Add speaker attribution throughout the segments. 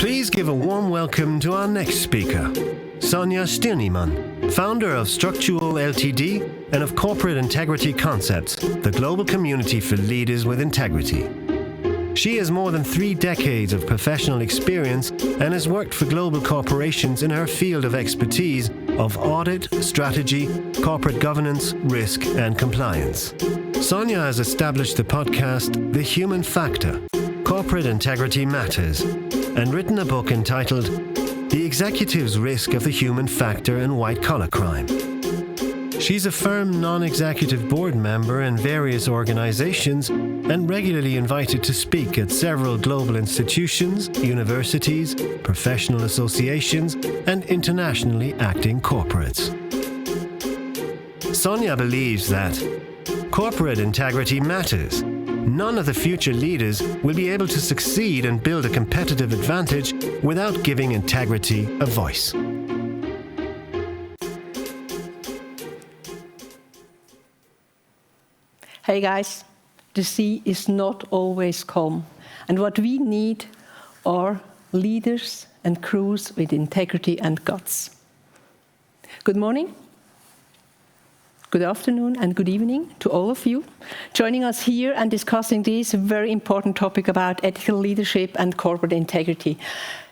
Speaker 1: Please give a warm welcome to our next speaker, Sonja Stirniemann, founder of Structural Ltd. And of Corporate Integrity Concepts, the global community for leaders with integrity. She has more than 3 decades of professional experience and has worked for global corporations in her field of expertise of audit, strategy, corporate governance, risk, and compliance. Sonja has established the podcast The Human Factor, Corporate Integrity Matters, and written a book entitled The Executive's Risk of the Human Factor and White-Collar Crime. She's a firm non-executive board member in various organizations and regularly invited to speak at several global institutions, universities, professional associations, and internationally acting corporates. Sonja believes that corporate integrity matters. None of the future leaders will be able to succeed and build a competitive advantage without giving integrity a voice.
Speaker 2: Hey guys, the sea is not always calm, and what we need are leaders and crews with integrity and guts. Good morning, good afternoon, and good evening to all of you joining us here and discussing this very important topic about ethical leadership and corporate integrity.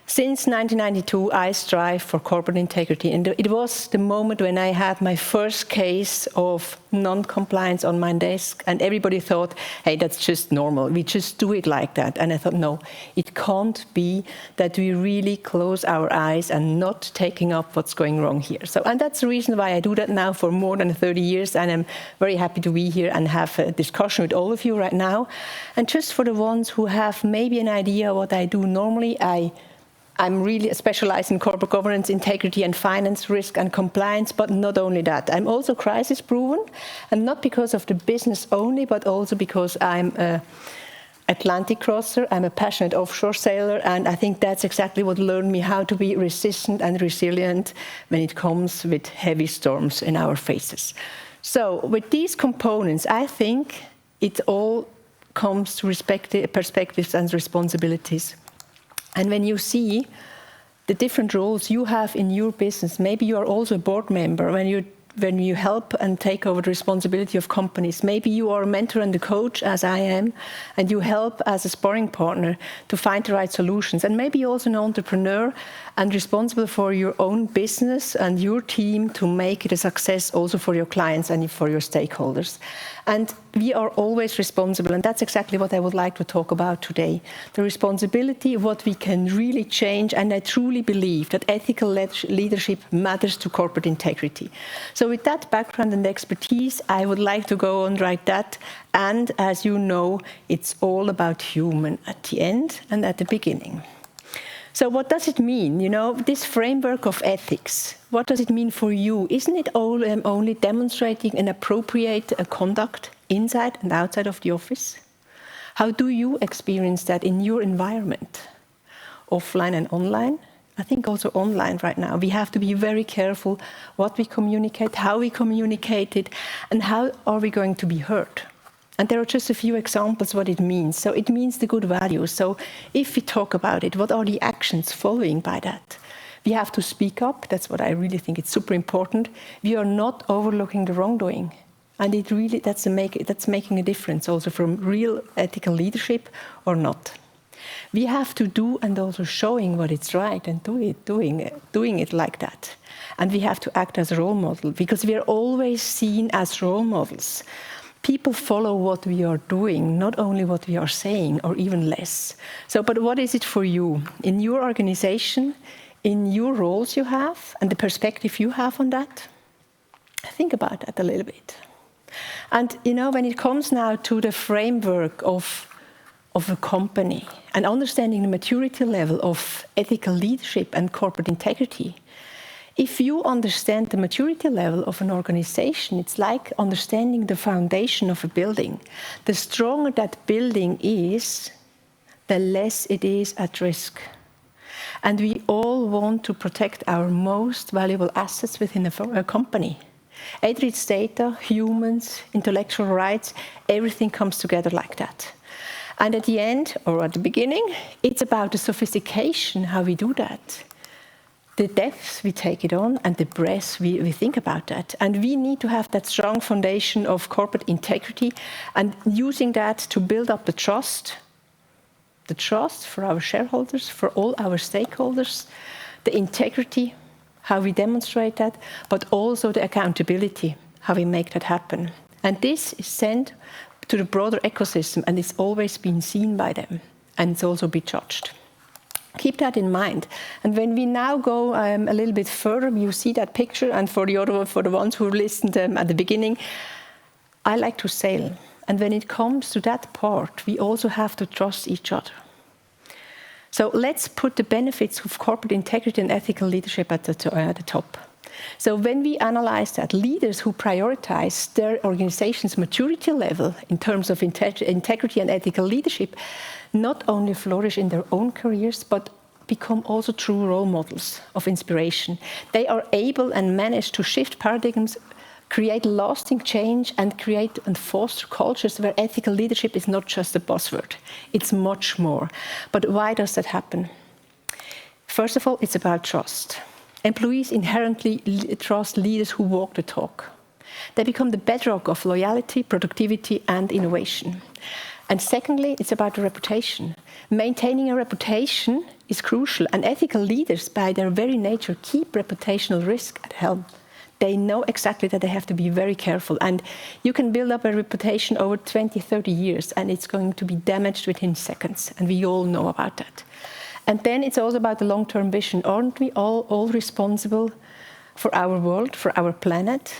Speaker 2: Since 1992, I strive for corporate integrity, and it was the moment when I had my first case of non-compliance on my desk, and everybody thought, hey, that's just normal, we just do it like that. And I thought, no, it can't be that we really close our eyes and not taking up what's going wrong here. And that's the reason why I do that now for more than 30 years, and I'm very happy to be here and have a discussion with all of you right now. And just for the ones who have maybe an idea what I do normally, I'm really specialized in corporate governance, integrity and finance, risk and compliance, but not only that. I'm also crisis proven, and not because of the business only, but also because I'm an Atlantic crosser, I'm a passionate offshore sailor, and I think that's exactly what learned me how to be resistant and resilient when it comes with heavy storms in our faces. So with these components, I think it all comes to perspectives and responsibilities. And when you see the different roles you have in your business, maybe you are also a board member when you help and take over the responsibility of companies. Maybe you are a mentor and a coach, as I am, and you help as a sparring partner to find the right solutions. And maybe you're also an entrepreneur and responsible for your own business and your team to make it a success also for your clients and for your stakeholders. And we are always responsible, and that's exactly what I would like to talk about today. The responsibility of what we can really change, and I truly believe that ethical leadership matters to corporate integrity. So with that background and expertise, I would like to go on like that. And as you know, it's all about human at the end and at the beginning. So what does it mean? This framework of ethics, what does it mean for you? Isn't it only demonstrating an appropriate conduct inside and outside of the office? How do you experience that in your environment, offline and online? I think also online right now. We have to be very careful what we communicate, how we communicate it, and how are we going to be heard. And there are just a few examples what it means. So it means the good values. So if we talk about it, what are the actions following by that? We have to speak up. That's what I really think it's super important. We are not overlooking the wrongdoing. And that's making a difference also from real ethical leadership or not. We have to do and also showing what it's right and doing it like that. And we have to act as a role model because we are always seen as role models. People follow what we are doing, not only what we are saying, or even less. But what is it for you? In your organization, in your roles you have, and the perspective you have on that? Think about that a little bit. And, when it comes now to the framework of a company and understanding the maturity level of ethical leadership and corporate integrity, if you understand the maturity level of an organization, it's like understanding the foundation of a building. The stronger that building is, the less it is at risk. And we all want to protect our most valuable assets within a company. Either it's data, humans, intellectual rights, everything comes together like that. And at the end, or at the beginning, it's about the sophistication, how we do that. The depth we take it on, and the breadth we think about that. And we need to have that strong foundation of corporate integrity, and using that to build up the trust for our shareholders, for all our stakeholders, the integrity, how we demonstrate that, but also the accountability, how we make that happen. And this is sent to the broader ecosystem, and it's always been seen by them, and it's also been judged. Keep that in mind. And when we now go a little bit further, you see that picture, and for the ones who listened at the beginning, I like to sail. And when it comes to that part, we also have to trust each other. So let's put the benefits of corporate integrity and ethical leadership at the top. So when we analyze that, leaders who prioritize their organization's maturity level in terms of integrity and ethical leadership not only flourish in their own careers, but become also true role models of inspiration. They are able and manage to shift paradigms, create lasting change, and create and foster cultures where ethical leadership is not just a buzzword. It's much more. But why does that happen? First of all, it's about trust. Employees inherently trust leaders who walk the talk. They become the bedrock of loyalty, productivity, and innovation. And secondly, it's about the reputation. Maintaining a reputation is crucial, and ethical leaders, by their very nature, keep reputational risk at helm. They know exactly that they have to be very careful, and you can build up a reputation over 20, 30 years, and it's going to be damaged within seconds, and we all know about that. And then it's also about the long-term vision. Aren't we all responsible for our world, for our planet?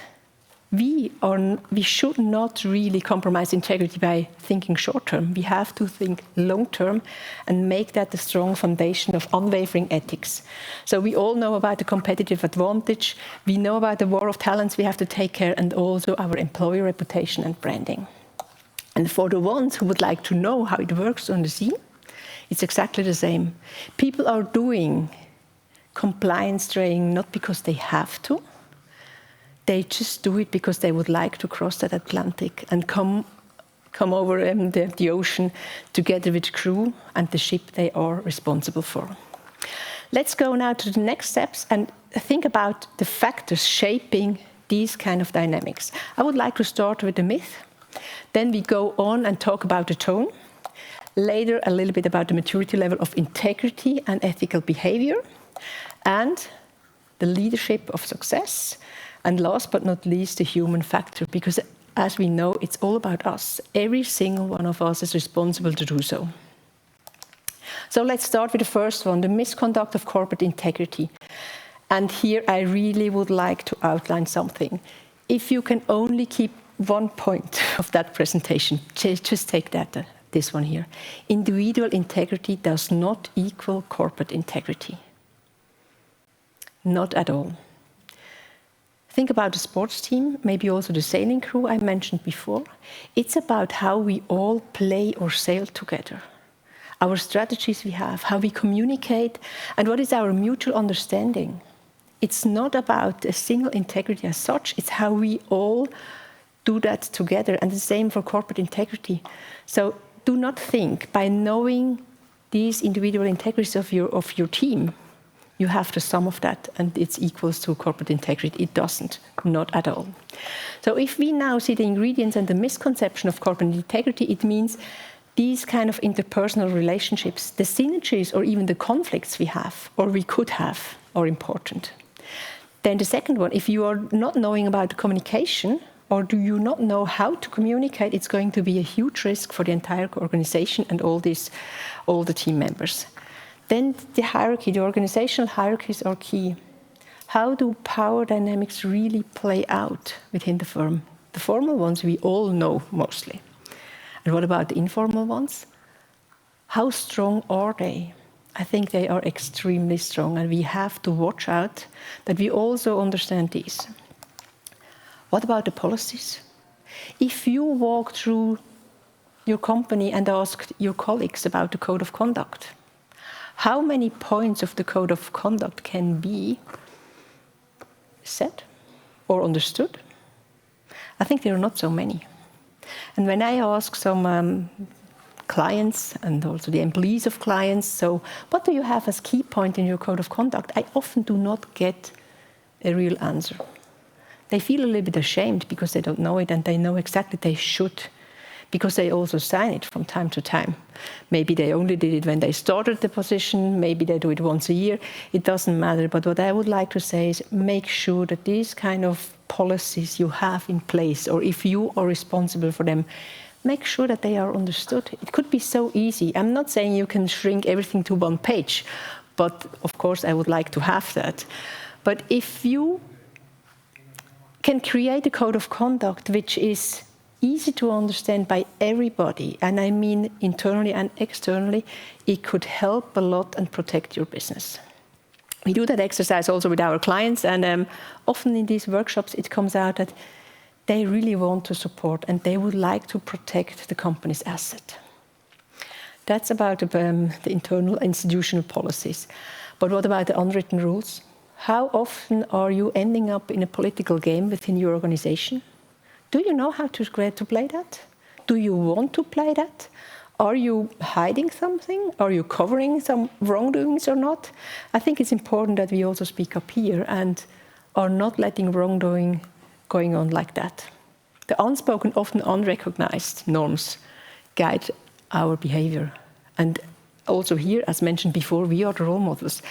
Speaker 2: We should not really compromise integrity by thinking short-term. We have to think long-term and make that the strong foundation of unwavering ethics. So we all know about the competitive advantage. We know about the war of talents we have to take care, and also our employer reputation and branding. And for the ones who would like to know how it works on the scene, it's exactly the same. People are doing compliance training not because they have to. They just do it because they would like to cross that Atlantic and come over the ocean together with the crew and the ship they are responsible for. Let's go now to the next steps and think about the factors shaping these kind of dynamics. I would like to start with the myth. Then we go on and talk about the tone. Later, a little bit about the maturity level of integrity and ethical behavior, and the leadership of success. And last but not least, the human factor, because as we know, it's all about us. Every single one of us is responsible to do so. So let's start with the first one, the misconduct of corporate integrity. And here I really would like to outline something. If you can only keep one point of that presentation, just take that. This one here. Individual integrity does not equal corporate integrity. Not at all. Think about the sports team, maybe also the sailing crew I mentioned before. It's about how we all play or sail together. Our strategies we have, how we communicate, and what is our mutual understanding. It's not about a single integrity as such, it's how we all do that together, and the same for corporate integrity. So do not think by knowing these individual integrities of your team, you have the sum of that and it's equals to corporate integrity. It doesn't, not at all. So if we now see the ingredients and the misconception of corporate integrity, it means these kind of interpersonal relationships, the synergies or even the conflicts we have or we could have are important. Then the second one, if you are not knowing about the communication, or do you not know how to communicate, it's going to be a huge risk for the entire organization and all the team members. Then the hierarchy, the organizational hierarchies are key. How do power dynamics really play out within the firm? The formal ones we all know mostly. And what about the informal ones? How strong are they? I think they are extremely strong, and we have to watch out that we also understand these. What about the policies? If you walk through your company and ask your colleagues about the code of conduct, how many points of the code of conduct can be said or understood? I think there are not so many. And when I ask some clients and also the employees of clients. So what do you have as key point in your code of conduct? I often do not get a real answer. They feel a little bit ashamed because they don't know it, and they know exactly they should, because they also sign it from time to time. Maybe they only did it when they started the position, maybe they do it once a year, it doesn't matter. But what I would like to say is make sure that these kind of policies you have in place, or if you are responsible for them, make sure that they are understood. It could be so easy. I'm not saying you can shrink everything to one page, but of course I would like to have that. But if you can create a code of conduct which is easy to understand by everybody, and I mean internally and externally, it could help a lot and protect your business. We do that exercise also with our clients, and often in these workshops it comes out that they really want to support and they would like to protect the company's asset. That's about the internal institutional policies. But what about the unwritten rules? How often are you ending up in a political game within your organization? Do you know how to play that? Do you want to play that? Are you hiding something? Are you covering some wrongdoings or not? I think it's important that we also speak up here and are not letting wrongdoing going on like that. The unspoken, often unrecognized norms guide our behavior. And also here, as mentioned before, we are the role models.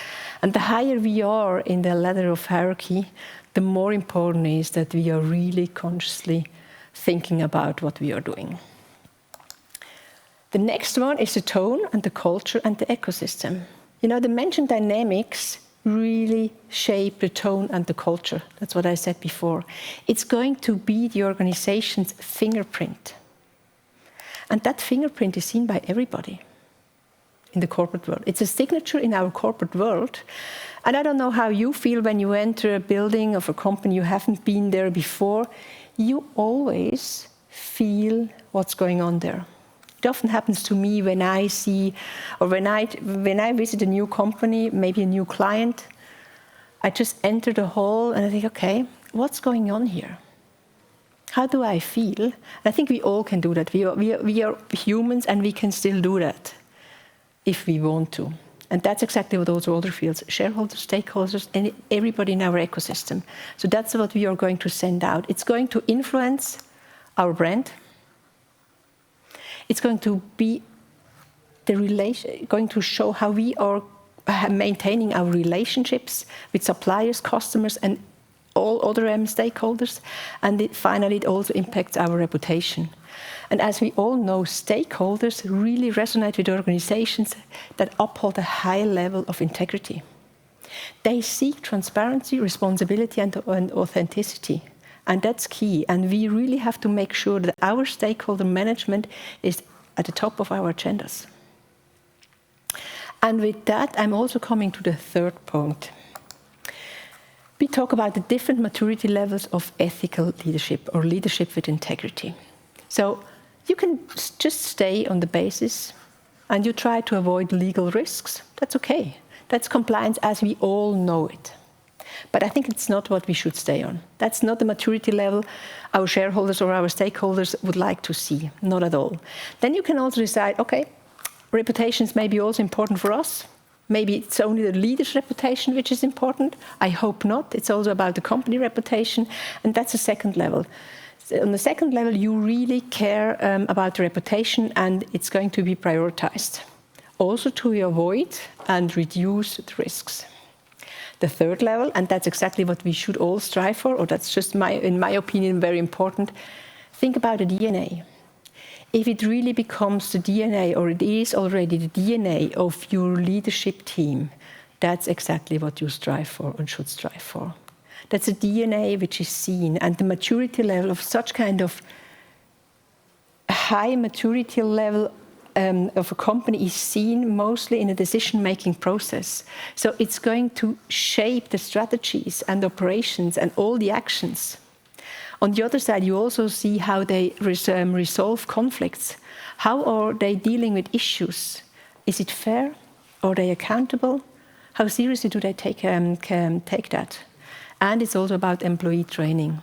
Speaker 2: And the higher we are in the ladder of hierarchy, the more important it is that we are really consciously thinking about what we are doing. The next one is the tone and the culture and the ecosystem. You know, the mentioned dynamics really shape the tone and the culture. That's what I said before. It's going to be the organization's fingerprint. And that fingerprint is seen by everybody in the corporate world. It's a signature in our corporate world. And I don't know how you feel when you enter a building of a company, you haven't been there before. You always feel what's going on there. It often happens to me when I see, or when I visit a new company, maybe a new client, I just enter the hall and I think, okay, what's going on here? How do I feel? And I think we all can do that. We are humans and we can still do that if we want to. And that's exactly what also other fields, shareholders, stakeholders, and everybody in our ecosystem. So that's what we are going to send out. It's going to influence our brand. It's going to be going to show how we are maintaining our relationships with suppliers, customers, and all other stakeholders. And finally, it also impacts our reputation. And as we all know, stakeholders really resonate with organizations that uphold a high level of integrity. They seek transparency, responsibility, and authenticity. And that's key. And we really have to make sure that our stakeholder management is at the top of our agendas. And with that, I'm also coming to the third point. We talk about the different maturity levels of ethical leadership or leadership with integrity. So you can just stay on the basis and you try to avoid legal risks. That's okay. That's compliance as we all know it. But I think it's not what we should stay on. That's not the maturity level our shareholders or our stakeholders would like to see, not at all. Then you can also decide, okay, reputations may be also important for us. Maybe it's only the leader's reputation which is important. I hope not. It's also about the company reputation, and that's the second level. On the second level, you really care about the reputation, and it's going to be prioritized, also to avoid and reduce the risks. The third level, and that's exactly what we should all strive for, or that's just, in my opinion, very important, think about the DNA. If it really becomes the DNA, or it is already the DNA of your leadership team, that's exactly what you strive for and should strive for. That's a DNA which is seen, and the maturity level of such kind of high maturity level of a company is seen mostly in a decision-making process. So it's going to shape the strategies and operations and all the actions. On the other side, you also see how they resolve conflicts. How are they dealing with issues? Is it fair? Are they accountable? How seriously do they take that? And it's also about employee training.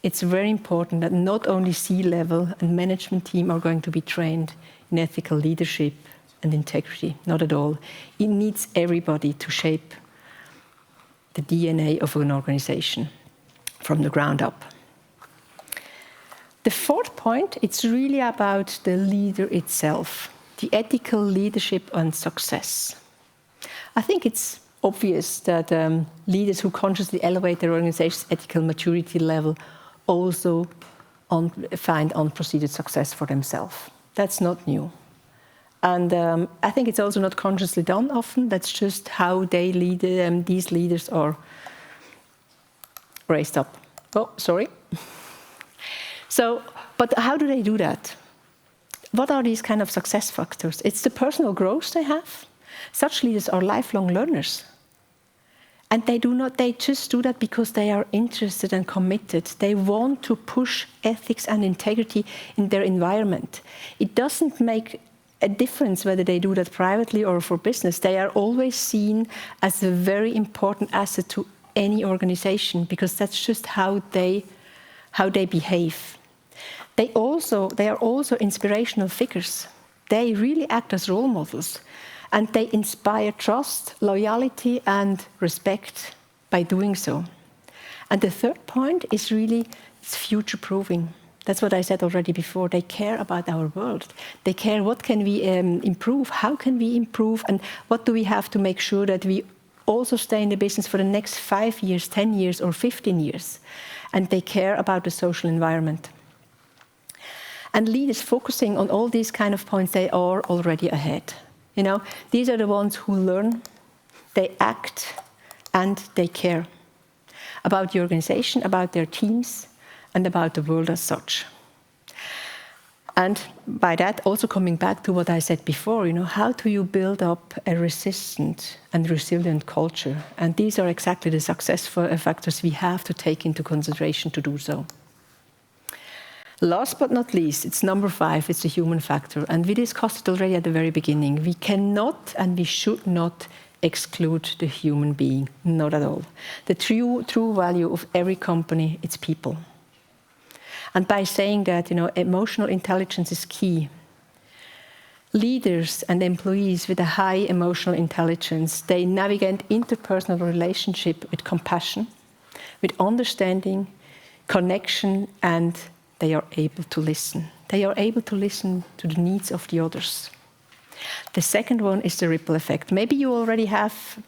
Speaker 2: It's very important that not only C-level and management team are going to be trained in ethical leadership and integrity, not at all. It needs everybody to shape the DNA of an organization from the ground up. The fourth point, it's really about the leader itself, the ethical leadership and success. I think it's obvious that leaders who consciously elevate their organization's ethical maturity level also find unpreceded success for themselves. That's not new. And I think it's also not consciously done often. That's just how they lead, these leaders are raised up. Oh, sorry. So, but how do they do that? What are these kind of success factors? It's the personal growth they have. Such leaders are lifelong learners. And they just do that because they are interested and committed. They want to push ethics and integrity in their environment. It doesn't make a difference whether they do that privately or for business. They are always seen as a very important asset to any organization because that's just how they behave. They are also inspirational figures. They really act as role models. And they inspire trust, loyalty, and respect by doing so. And the third point is really future-proofing. That's what I said already before. They care about our world. They care what can we improve, how can we improve, and what do we have to make sure that we also stay in the business for the next 5 years, 10 years, or 15 years. And they care about the social environment. And leaders focusing on all these kind of points, they are already ahead. You know, these are the ones who learn, they act, and they care about the organization, about their teams, and about the world as such. And by that, also coming back to what I said before, you know, how do you build up a resistant and resilient culture? And these are exactly the success factors we have to take into consideration to do so. Last but not least, it's number 5, it's the human factor. And we discussed it already at the very beginning. We cannot and we should not exclude the human being, not at all. The true value of every company, it's people. And by saying that, you know, emotional intelligence is key. Leaders and employees with a high emotional intelligence, they navigate interpersonal relationship with compassion, with understanding, connection, and they are able to listen. They are able to listen to the needs of the others. The second one is the ripple effect. Maybe you already have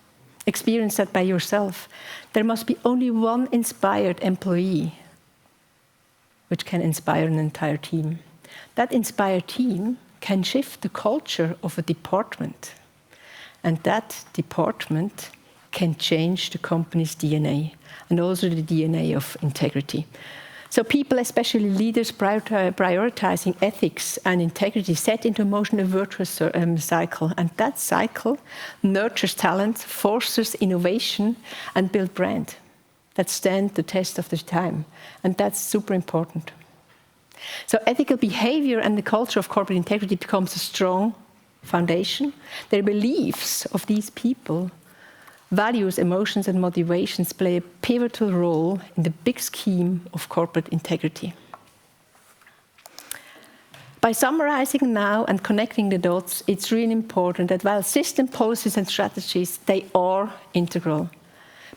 Speaker 2: experienced that by yourself. There must be only one inspired employee which can inspire an entire team. That inspired team can shift the culture of a department. And that department can change the company's DNA and also the DNA of integrity. So people, especially leaders prioritizing ethics and integrity, set into motion a virtuous cycle. And that cycle nurtures talent, fosters innovation, and builds brand that stand the test of the time. And that's super important. So ethical behavior and the culture of corporate integrity becomes a strong foundation. Their beliefs of these people, values, emotions, and motivations play a pivotal role in the big scheme of corporate integrity. By summarizing now and connecting the dots, it's really important that while system policies and strategies, they are integral.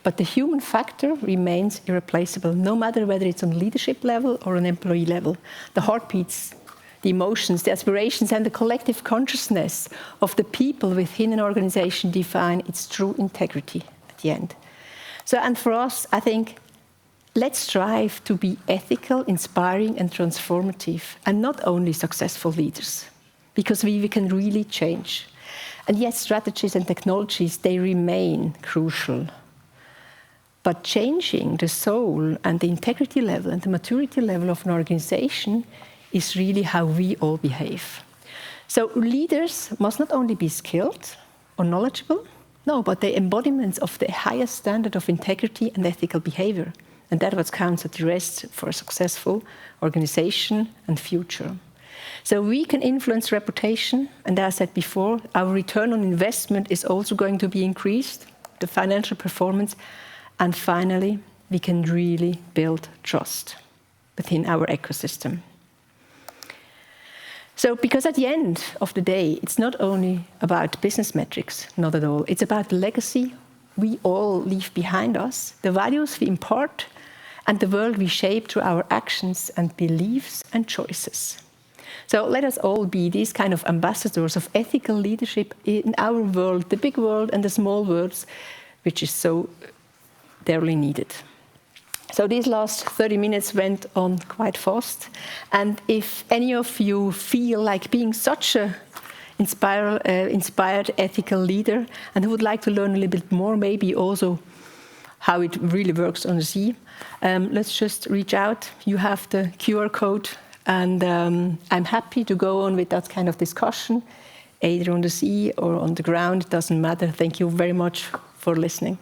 Speaker 2: But the human factor remains irreplaceable, no matter whether it's on leadership level or on employee level. The heartbeats, the emotions, the aspirations, and the collective consciousness of the people within an organization define its true integrity at the end. So, and for us, I think, let's strive to be ethical, inspiring, and transformative, and not only successful leaders, because we can really change. And yes, strategies and technologies, they remain crucial. But changing the soul and the integrity level and the maturity level of an organization is really how we all behave. So leaders must not only be skilled or knowledgeable, no, but they're embodiments of the highest standard of integrity and ethical behavior. And that's what counts at the rest for a successful organization and future. So we can influence reputation, and as I said before, our return on investment is also going to be increased, the financial performance. And finally, we can really build trust within our ecosystem. So, because at the end of the day, it's not only about business metrics, not at all. It's about the legacy we all leave behind us, the values we impart, and the world we shape through our actions and beliefs and choices. So let us all be these kind of ambassadors of ethical leadership in our world, the big world and the small worlds, which is so dearly needed. So these last 30 minutes went on quite fast. And if any of you feel like being such a inspired ethical leader and who would like to learn a little bit more, maybe also how it really works on the sea, let's just reach out. You have the QR code, and I'm happy to go on with that kind of discussion, either on the sea or on the ground. It doesn't matter. Thank you very much for listening.